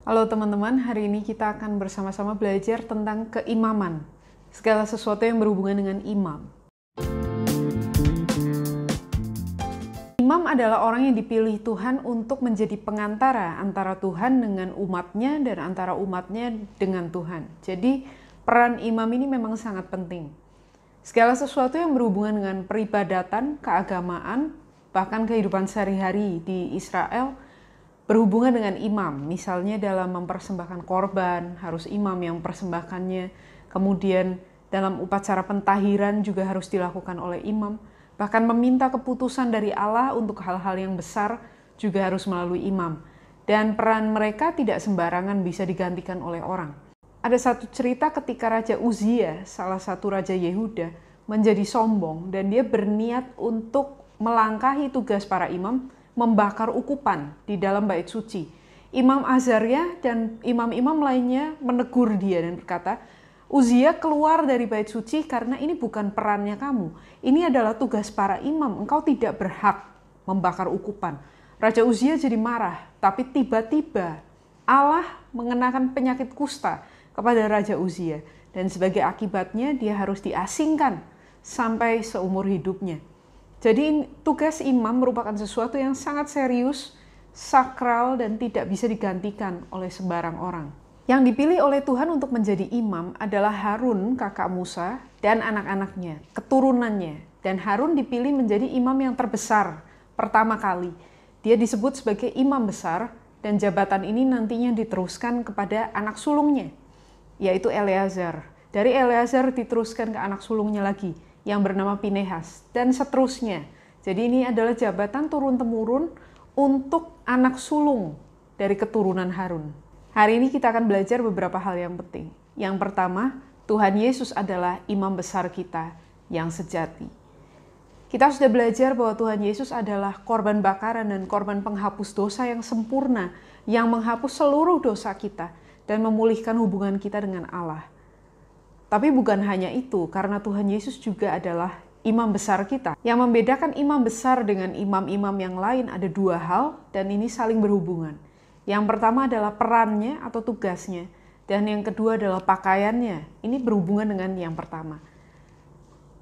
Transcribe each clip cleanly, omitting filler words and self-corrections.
Halo teman-teman, hari ini kita akan bersama-sama belajar tentang keimaman. Segala sesuatu yang berhubungan dengan imam. Imam adalah orang yang dipilih Tuhan untuk menjadi pengantara antara Tuhan dengan umatnya dan antara umatnya dengan Tuhan. Jadi peran imam ini memang sangat penting. Segala sesuatu yang berhubungan dengan peribadatan, keagamaan, bahkan kehidupan sehari-hari di Israel berhubungan dengan imam. Misalnya dalam mempersembahkan korban, harus imam yang mempersembahkannya. Kemudian dalam upacara pentahiran juga harus dilakukan oleh imam. Bahkan meminta keputusan dari Allah untuk hal-hal yang besar juga harus melalui imam. Dan peran mereka tidak sembarangan bisa digantikan oleh orang. Ada satu cerita ketika Raja Uzia, salah satu Raja Yehuda, menjadi sombong dan dia berniat untuk melangkahi tugas para imam, membakar ukupan di dalam bait suci. Imam Azaria dan imam-imam lainnya menegur dia dan berkata, Uzia keluar dari bait suci karena ini bukan perannya kamu. Ini adalah tugas para imam, engkau tidak berhak membakar ukupan. Raja Uzia jadi marah, tapi tiba-tiba Allah mengenakan penyakit kusta kepada Raja Uzia. Dan sebagai akibatnya dia harus diasingkan sampai seumur hidupnya. Jadi tugas imam merupakan sesuatu yang sangat serius, sakral, dan tidak bisa digantikan oleh sembarang orang. Yang dipilih oleh Tuhan untuk menjadi imam adalah Harun, kakak Musa, dan anak-anaknya, keturunannya. Dan Harun dipilih menjadi imam yang terbesar pertama kali. Dia disebut sebagai imam besar, dan jabatan ini nantinya diteruskan kepada anak sulungnya, yaitu Eleazar. Dari Eleazar diteruskan ke anak sulungnya lagi, yang bernama Pinehas, dan seterusnya. Jadi ini adalah jabatan turun-temurun untuk anak sulung dari keturunan Harun. Hari ini kita akan belajar beberapa hal yang penting. Yang pertama, Tuhan Yesus adalah imam besar kita yang sejati. Kita sudah belajar bahwa Tuhan Yesus adalah korban bakaran dan korban penghapus dosa yang sempurna, yang menghapus seluruh dosa kita dan memulihkan hubungan kita dengan Allah. Tapi bukan hanya itu, karena Tuhan Yesus juga adalah imam besar kita. Yang membedakan imam besar dengan imam-imam yang lain ada dua hal, dan ini saling berhubungan. Yang pertama adalah perannya atau tugasnya, dan yang kedua adalah pakaiannya. Ini berhubungan dengan yang pertama.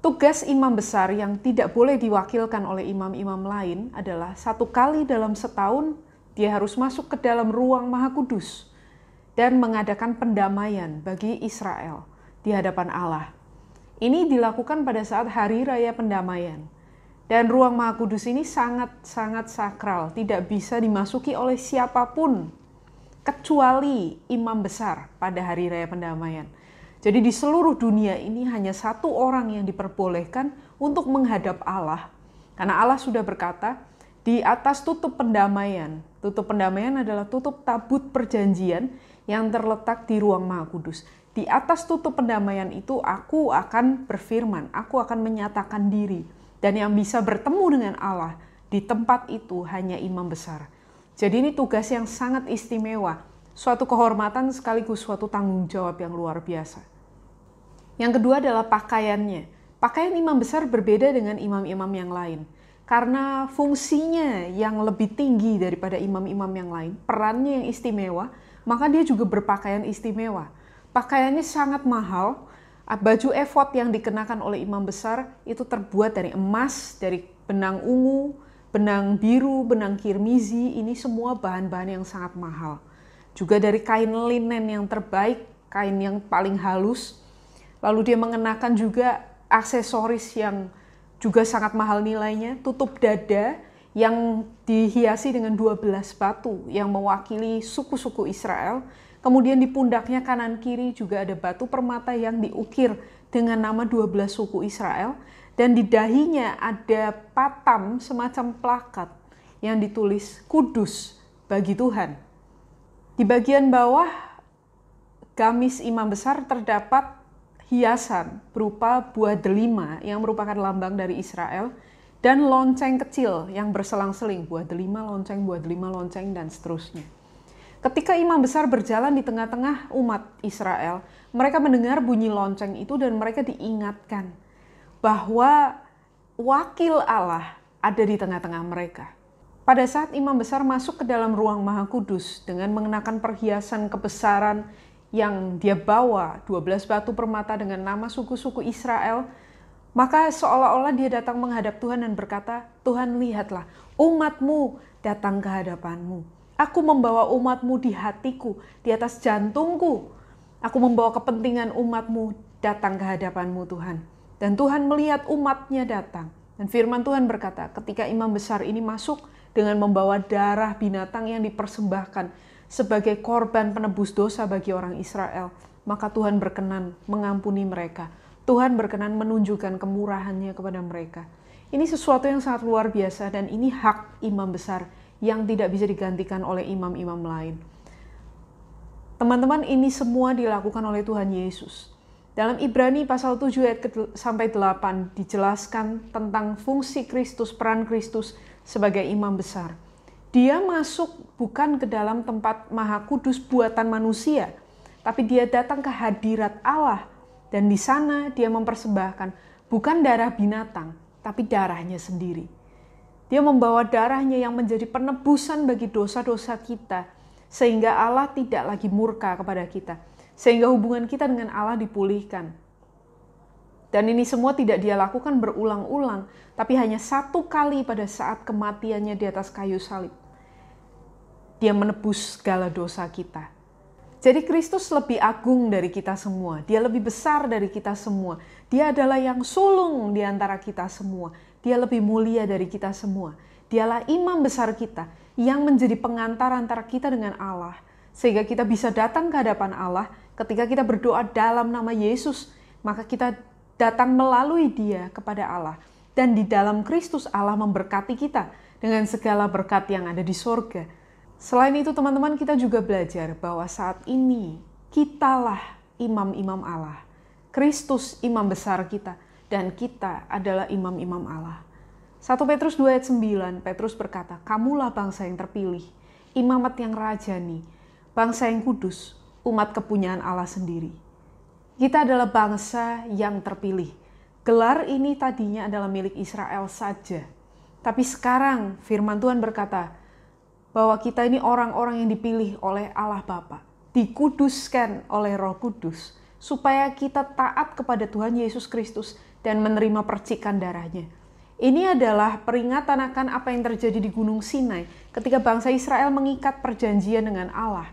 Tugas imam besar yang tidak boleh diwakilkan oleh imam-imam lain adalah satu kali dalam setahun dia harus masuk ke dalam ruang Maha Kudus dan mengadakan pendamaian bagi Israel di hadapan Allah. Ini dilakukan pada saat Hari Raya Pendamaian. Dan ruang Maha Kudus ini sangat-sangat sakral, tidak bisa dimasuki oleh siapapun kecuali imam besar pada Hari Raya Pendamaian. Jadi di seluruh dunia ini hanya satu orang yang diperbolehkan untuk menghadap Allah. Karena Allah sudah berkata, di atas tutup pendamaian adalah tutup tabut perjanjian yang terletak di ruang Maha Kudus. Di atas tutup pendamaian itu aku akan berfirman, aku akan menyatakan diri. Dan yang bisa bertemu dengan Allah di tempat itu hanya imam besar. Jadi ini tugas yang sangat istimewa, suatu kehormatan sekaligus suatu tanggung jawab yang luar biasa. Yang kedua adalah pakaiannya. Pakaian imam besar berbeda dengan imam-imam yang lain. Karena fungsinya yang lebih tinggi daripada imam-imam yang lain, perannya yang istimewa, maka dia juga berpakaian istimewa. Pakaiannya sangat mahal. Baju efod yang dikenakan oleh imam besar itu terbuat dari emas, dari benang ungu, benang biru, benang kirmizi. Ini semua bahan-bahan yang sangat mahal. Juga dari kain linen yang terbaik, kain yang paling halus. Lalu dia mengenakan juga aksesoris yang juga sangat mahal nilainya, tutup dada yang dihiasi dengan 12 batu yang mewakili suku-suku Israel. Kemudian di pundaknya kanan kiri juga ada batu permata yang diukir dengan nama 12 suku Israel. Dan di dahinya ada patam semacam plakat yang ditulis kudus bagi Tuhan. Di bagian bawah gamis imam besar terdapat hiasan berupa buah delima yang merupakan lambang dari Israel. Dan lonceng kecil yang berselang-seling, buah delima, lonceng, dan seterusnya. Ketika imam besar berjalan di tengah-tengah umat Israel, mereka mendengar bunyi lonceng itu dan mereka diingatkan bahwa wakil Allah ada di tengah-tengah mereka. pada saat imam besar masuk ke dalam ruang Maha Kudus dengan mengenakan perhiasan kebesaran yang dia bawa, 12 batu permata dengan nama suku-suku Israel, maka seolah-olah dia datang menghadap Tuhan dan berkata, Tuhan lihatlah, umatmu datang ke hadapanmu. Aku membawa umatmu di hatiku, di atas jantungku. Aku membawa kepentingan umatmu datang ke hadapanmu Tuhan. Dan Tuhan melihat umatnya datang. Dan firman Tuhan berkata, ketika imam besar ini masuk dengan membawa darah binatang yang dipersembahkan sebagai korban penebus dosa bagi orang Israel, maka Tuhan berkenan mengampuni mereka. Tuhan berkenan menunjukkan kemurahannya kepada mereka. Ini sesuatu yang sangat luar biasa dan ini hak imam besar yang tidak bisa digantikan oleh imam-imam lain. Teman-teman, ini semua dilakukan oleh Tuhan Yesus. Dalam Ibrani pasal 7 ayat sampai 8 dijelaskan tentang fungsi Kristus, peran Kristus sebagai imam besar. Dia masuk bukan ke dalam tempat Maha Kudus buatan manusia, tapi dia datang ke hadirat Allah. Dan di sana dia mempersembahkan bukan darah binatang, tapi darahnya sendiri. Dia membawa darahnya yang menjadi penebusan bagi dosa-dosa kita, sehingga Allah tidak lagi murka kepada kita. Sehingga hubungan kita dengan Allah dipulihkan. Dan ini semua tidak dia lakukan berulang-ulang, tapi hanya satu kali pada saat kematiannya di atas kayu salib. Dia menebus segala dosa kita. Jadi Kristus lebih agung dari kita semua. Dia lebih besar dari kita semua. Dia adalah yang sulung di antara kita semua. Dia lebih mulia dari kita semua. Dialah imam besar kita yang menjadi pengantar antara kita dengan Allah. Sehingga kita bisa datang ke hadapan Allah ketika kita berdoa dalam nama Yesus. Maka kita datang melalui dia kepada Allah. Dan di dalam Kristus Allah memberkati kita dengan segala berkat yang ada di sorga. Selain itu teman-teman, kita juga belajar bahwa saat ini kitalah imam-imam Allah. Kristus imam besar kita dan kita adalah imam-imam Allah. 1 Petrus 2 ayat 9, Petrus berkata, kamulah bangsa yang terpilih, imamat yang rajani, bangsa yang kudus, umat kepunyaan Allah sendiri. Kita adalah bangsa yang terpilih. Gelar ini tadinya adalah milik Israel saja. Tapi sekarang firman Tuhan berkata, bahwa kita ini orang-orang yang dipilih oleh Allah Bapa, dikuduskan oleh Roh Kudus, supaya kita taat kepada Tuhan Yesus Kristus dan menerima percikan darahnya. Ini adalah peringatan akan apa yang terjadi di Gunung Sinai ketika bangsa Israel mengikat perjanjian dengan Allah.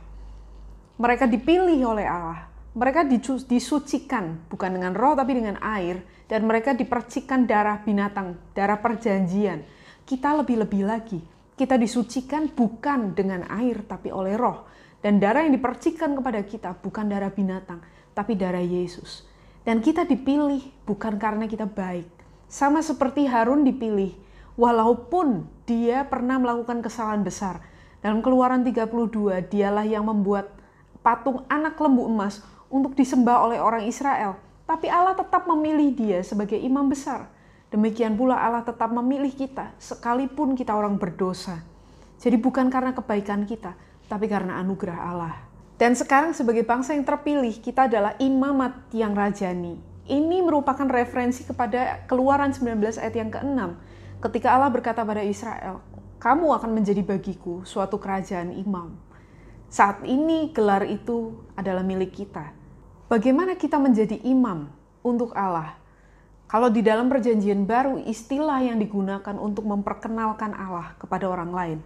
Mereka dipilih oleh Allah, mereka disucikan bukan dengan roh tapi dengan air, dan mereka dipercikan darah binatang, darah perjanjian. Kita lebih-lebih lagi. Kita disucikan bukan dengan air, tapi oleh roh. Dan darah yang dipercikan kepada kita bukan darah binatang, tapi darah Yesus. Dan kita dipilih bukan karena kita baik. Sama seperti Harun dipilih, walaupun dia pernah melakukan kesalahan besar. Dalam Keluaran 32, dialah yang membuat patung anak lembu emas untuk disembah oleh orang Israel. Tapi Allah tetap memilih dia sebagai imam besar. Demikian pula Allah tetap memilih kita, sekalipun kita orang berdosa. Jadi bukan karena kebaikan kita, tapi karena anugerah Allah. Dan sekarang sebagai bangsa yang terpilih, kita adalah imamat yang rajani. Ini merupakan referensi kepada Keluaran 19 ayat yang ke-6. Ketika Allah berkata pada Israel, kamu akan menjadi bagiku suatu kerajaan imam. Saat ini gelar itu adalah milik kita. Bagaimana kita menjadi imam untuk Allah? Kalau di dalam perjanjian baru, istilah yang digunakan untuk memperkenalkan Allah kepada orang lain,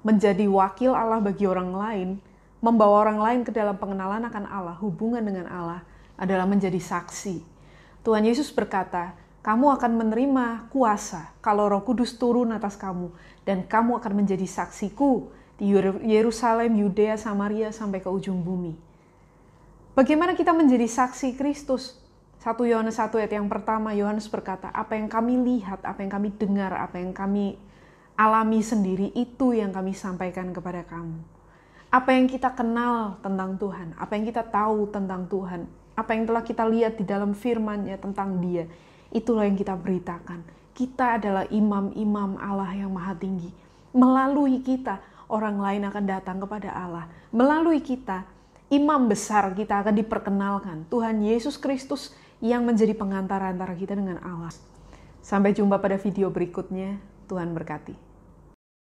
menjadi wakil Allah bagi orang lain, membawa orang lain ke dalam pengenalan akan Allah, hubungan dengan Allah, adalah menjadi saksi. Tuhan Yesus berkata, kamu akan menerima kuasa kalau Roh Kudus turun atas kamu, dan kamu akan menjadi saksiku di Yerusalem, Yudea, Samaria, sampai ke ujung bumi. Bagaimana kita menjadi saksi Kristus? 1 Yohanes 1 ayat yang pertama, Yohanes berkata, apa yang kami lihat, apa yang kami dengar, apa yang kami alami sendiri, itu yang kami sampaikan kepada kamu. Apa yang kita kenal tentang Tuhan, apa yang kita tahu tentang Tuhan, apa yang telah kita lihat di dalam firman-Nya tentang Dia, itulah yang kita beritakan. Kita adalah imam-imam Allah yang maha tinggi. Melalui kita, orang lain akan datang kepada Allah. Melalui kita, imam besar kita akan diperkenalkan. Tuhan Yesus Kristus yang menjadi pengantar antara kita dengan Allah. Sampai jumpa pada video berikutnya. Tuhan berkati.